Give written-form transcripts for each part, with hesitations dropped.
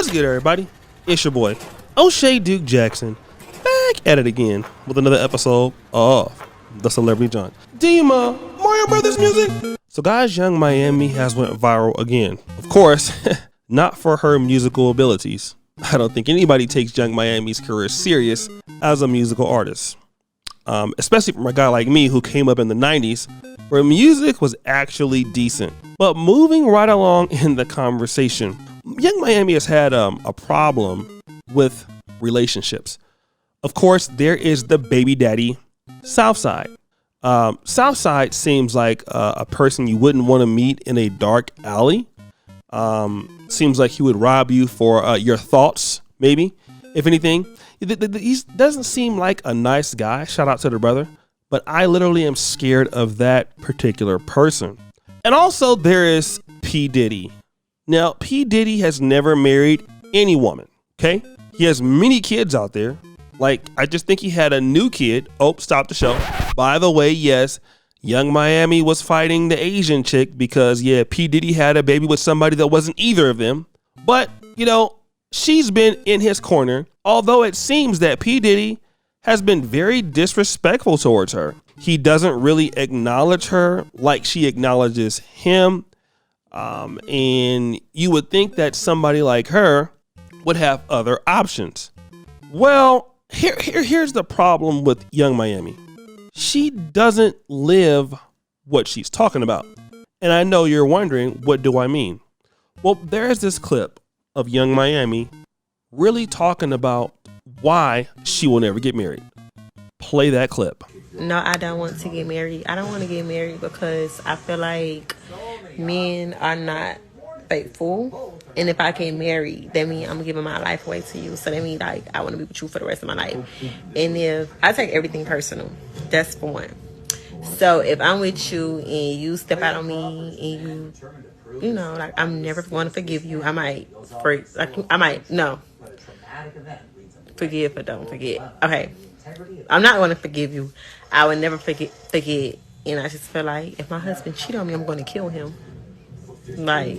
What's good, everybody? It's your boy, O'Shea Duke Jackson, back at it again with another episode of The Celebrity John. Dima, Mario Brothers music. So guys, Young Miami has went viral again. Of course, not for her musical abilities. I don't think anybody takes Young Miami's career serious as a musical artist. Especially from a guy like me who came up in the 90s where music was actually decent. But moving right along in the conversation, Young Miami has had a problem with relationships. Of course, there is the baby daddy Southside. Southside seems like a person you wouldn't want to meet in a dark alley. Seems like he would rob you for your thoughts, maybe, if anything. He doesn't seem like a nice guy. Shout out to the brother. But I literally am scared of that particular person. And also there is P. Diddy. Now, P. Diddy has never married any woman, okay? He has many kids out there. Like, I just think he had a new kid. Oh, stop the show. By the way, yes, Young Miami was fighting the Asian chick because, yeah, P. Diddy had a baby with somebody that wasn't either of them. But, you know, she's been in his corner, although it seems that P. Diddy has been very disrespectful towards her. He doesn't really acknowledge her like she acknowledges him. And you would think that somebody like her would have other options. Well, here's the problem with Young Miami. She doesn't live what she's talking about. And I know you're wondering, what do I mean? Well, there's this clip of Young Miami really talking about why she will never get married. Play that clip. No, I don't want to get married. I don't want to get married because I feel like men are not faithful. And if I get married, that means I'm giving my life away to you. So that means like I want to be with you for the rest of my life. And if I take everything personal, that's for one. So if I'm with you and you step out on me and you know, like I'm never going to forgive you. I might forgive but don't forget. Okay. I'm not going to forgive you. I would never forget. And I just feel like if my husband cheat on me, I'm going to kill him. Like,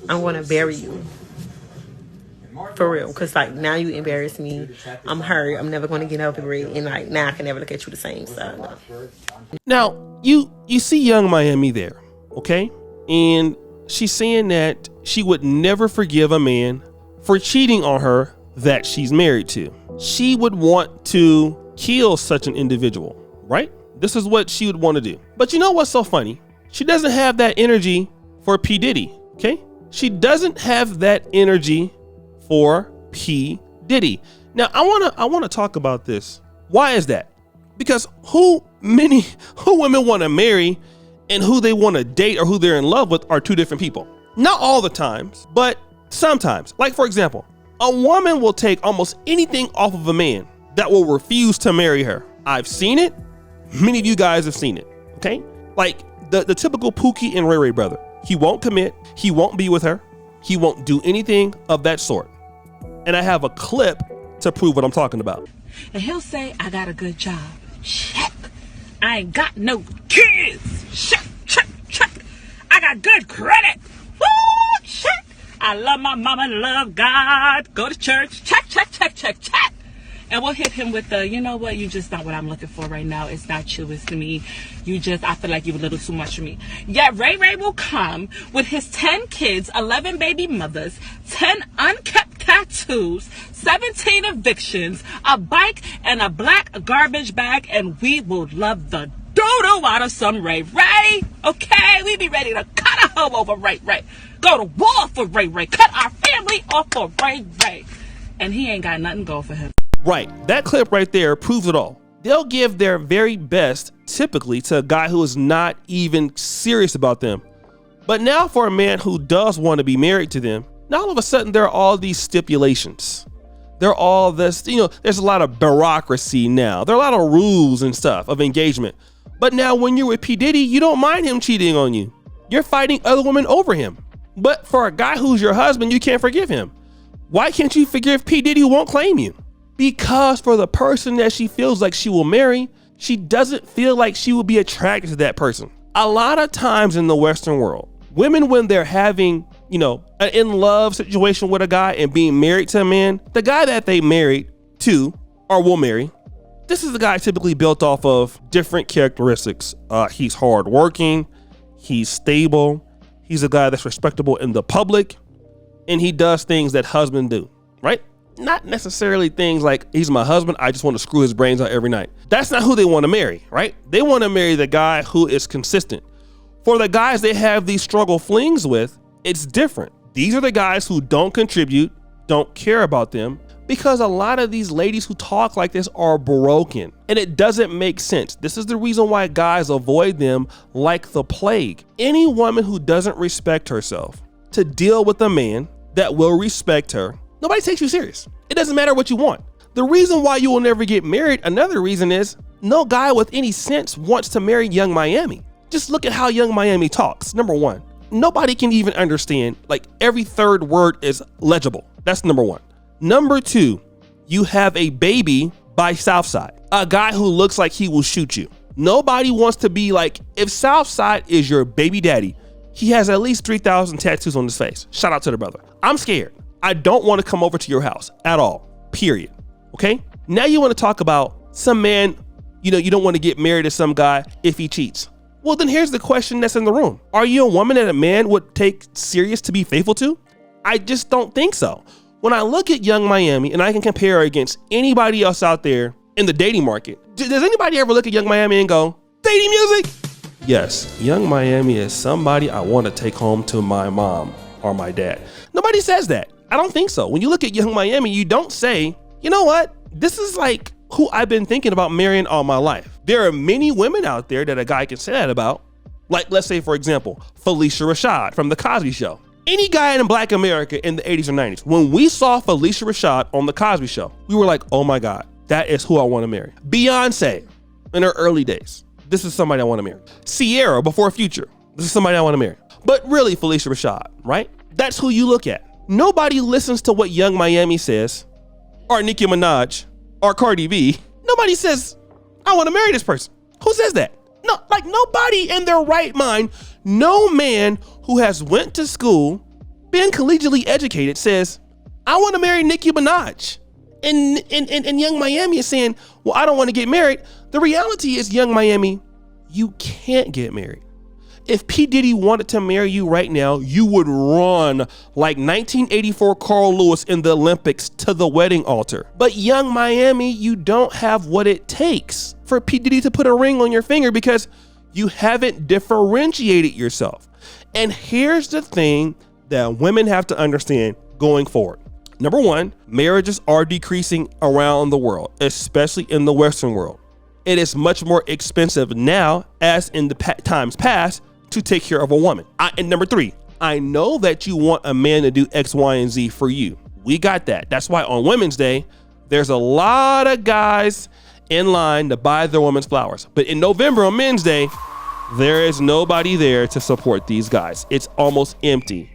I'm going to bury you. For real. Because, like, now you embarrass me. I'm hurt. I'm never going to get over it. And, like, now I can never look at you the same. So, no. Now, you see Young Miami there, okay? And she's saying that she would never forgive a man for cheating on her that she's married to. She would want to kill such an individual, right? This is what she would want to do. But you know what's so funny? She doesn't have that energy for P. Diddy, okay? She doesn't have that energy for P. Diddy. Now, I want to talk about this. Why is that? Because who women want to marry and who they want to date or who they're in love with are two different people. Not all the times, but sometimes. Like, for example, a woman will take almost anything off of a man that will refuse to marry her. I've seen it. Many of you guys have seen it. Okay? Like the typical Pookie and Ray Ray brother. He won't commit. He won't be with her. He won't do anything of that sort. And I have a clip to prove what I'm talking about. And he'll say, I got a good job. Check. I ain't got no kids. Check, check, check. I got good credit. Woo, check. I love my mama, love God, go to church, check, check, check, check, check. And we'll hit him with the, you know what, you just not what I'm looking for right now. It's not you, it's me. I feel like you're a little too much for me. Yet Ray Ray will come with his 10 kids, 11 baby mothers, 10 unkept tattoos, 17 evictions, a bike, and a black garbage bag, and we will love the dodo out of some Ray Ray. Okay, we be ready to cut a hoe over Ray Ray. Go to war for Ray Ray. Cut our family off for Ray Ray. And he ain't got nothing go for him. Right. That clip right there proves it all. They'll give their very best, typically, to a guy who is not even serious about them. But now for a man who does want to be married to them, now all of a sudden there are all these stipulations. There are all this, there's a lot of bureaucracy now. There are a lot of rules and stuff of engagement. But now when you're with P. Diddy, you don't mind him cheating on you. You're fighting other women over him. But for a guy who's your husband, you can't forgive him. Why can't you forgive P. Diddy who won't claim you? Because for the person that she feels like she will marry, she doesn't feel like she will be attracted to that person. A lot of times in the Western world, women, when they're having an in-love situation with a guy and being married to a man, the guy that they married to or will marry, this is the guy typically built off of different characteristics. He's hardworking, he's stable, he's a guy that's respectable in the public, and he does things that husbands do, right? Not necessarily things like, he's my husband, I just want to screw his brains out every night. That's not who they want to marry, right? They want to marry the guy who is consistent. For the guys they have these struggle flings with, it's different. These are the guys who don't contribute, don't care about them, because a lot of these ladies who talk like this are broken, and it doesn't make sense. This is the reason why guys avoid them like the plague. Any woman who doesn't respect herself to deal with a man that will respect her, nobody takes you serious. It doesn't matter what you want. The reason why you will never get married, another reason is no guy with any sense wants to marry Young Miami. Just look at how Young Miami talks. Number one, nobody can even understand, like every third word is legible. That's number one. Number two, you have a baby by Southside, a guy who looks like he will shoot you. Nobody wants to be like, if Southside is your baby daddy, he has at least 3,000 tattoos on his face. Shout out to the brother. I'm scared. I don't want to come over to your house at all, period. Okay? Now you want to talk about some man, you don't want to get married to some guy if he cheats. Well, then here's the question that's in the room. Are you a woman that a man would take serious to be faithful to? I just don't think so. When I look at Young Miami and I can compare her against anybody else out there in the dating market, does anybody ever look at Young Miami and go, dating music? Yes, Young Miami is somebody I want to take home to my mom or my dad. Nobody says that. I don't think so. When you look at Young Miami, you don't say, you know what? This is like who I've been thinking about marrying all my life. There are many women out there that a guy can say that about. Like, let's say, for example, Felicia Rashad from The Cosby Show. Any guy in Black America in the 80s or 90s, when we saw Felicia Rashad on The Cosby Show, we were like, oh my God, that is who I want to marry. Beyonce in her early days, this is somebody I want to marry. Sierra before Future, this is somebody I want to marry. But really, Felicia Rashad, right? That's who you look at. Nobody listens to what Young Miami says, or Nicki Minaj, or Cardi B. Nobody says, I want to marry this person. Who says that? No, like nobody in their right mind, no man who has went to school, been collegiately educated says, I want to marry Nicki Minaj. And Young Miami is saying, well, I don't want to get married. The reality is, Young Miami, you can't get married. If P. Diddy wanted to marry you right now, you would run like 1984 Carl Lewis in the Olympics to the wedding altar. But Young Miami, you don't have what it takes for P. Diddy to put a ring on your finger because you haven't differentiated yourself. And here's the thing that women have to understand going forward. Number one, marriages are decreasing around the world, especially in the Western world. It is much more expensive now, as in the times past, to take care of a woman. And number three, I know that you want a man to do X, Y, and Z for you. We got that. That's why on Women's Day, there's a lot of guys in line to buy their women's flowers. But in November on Men's Day, there is nobody there to support these guys. It's almost empty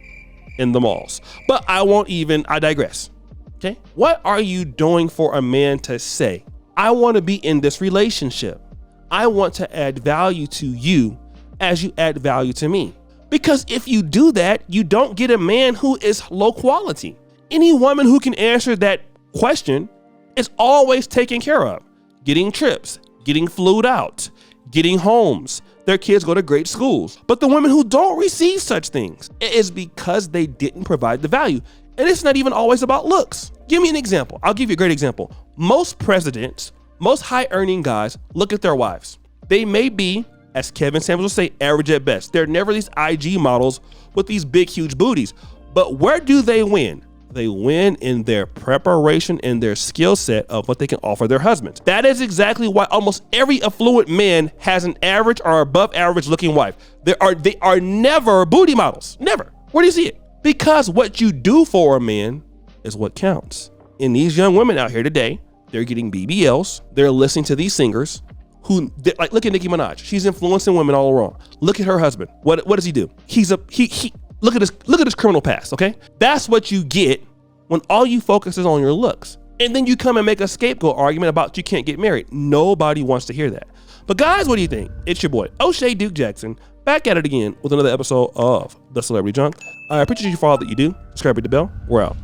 in the malls. But I digress. Okay. What are you doing for a man to say, I want to be in this relationship. I want to add value to you as you add value to me. Because if you do that, you don't get a man who is low quality. Any woman who can answer that question is always taken care of. Getting trips, getting flued out, getting homes. Their kids go to great schools. But the women who don't receive such things, it is because they didn't provide the value. And it's not even always about looks. Give me an example. I'll give you a great example. Most presidents, most high earning guys look at their wives. They may be, as Kevin Samuels will say, average at best. They're never these IG models with these big, huge booties. But where do they win? They win in their preparation and their skill set of what they can offer their husbands. That is exactly why almost every affluent man has an average or above average looking wife. They are never booty models. Never. Where do you see it? Because what you do for a man is what counts. And these young women out here today, they're getting BBLs. They're listening to these singers who, like, look at Nicki Minaj. She's influencing women all around. Look at her husband. What does he do? Look at his criminal past, okay? That's what you get when all you focus is on your looks. And then you come and make a scapegoat argument about you can't get married. Nobody wants to hear that. But guys, what do you think? It's your boy, O'Shea Duke Jackson, back at it again with another episode of The Celebrity Junk. I appreciate you for all that you do. Subscribe, hit the bell. We're out.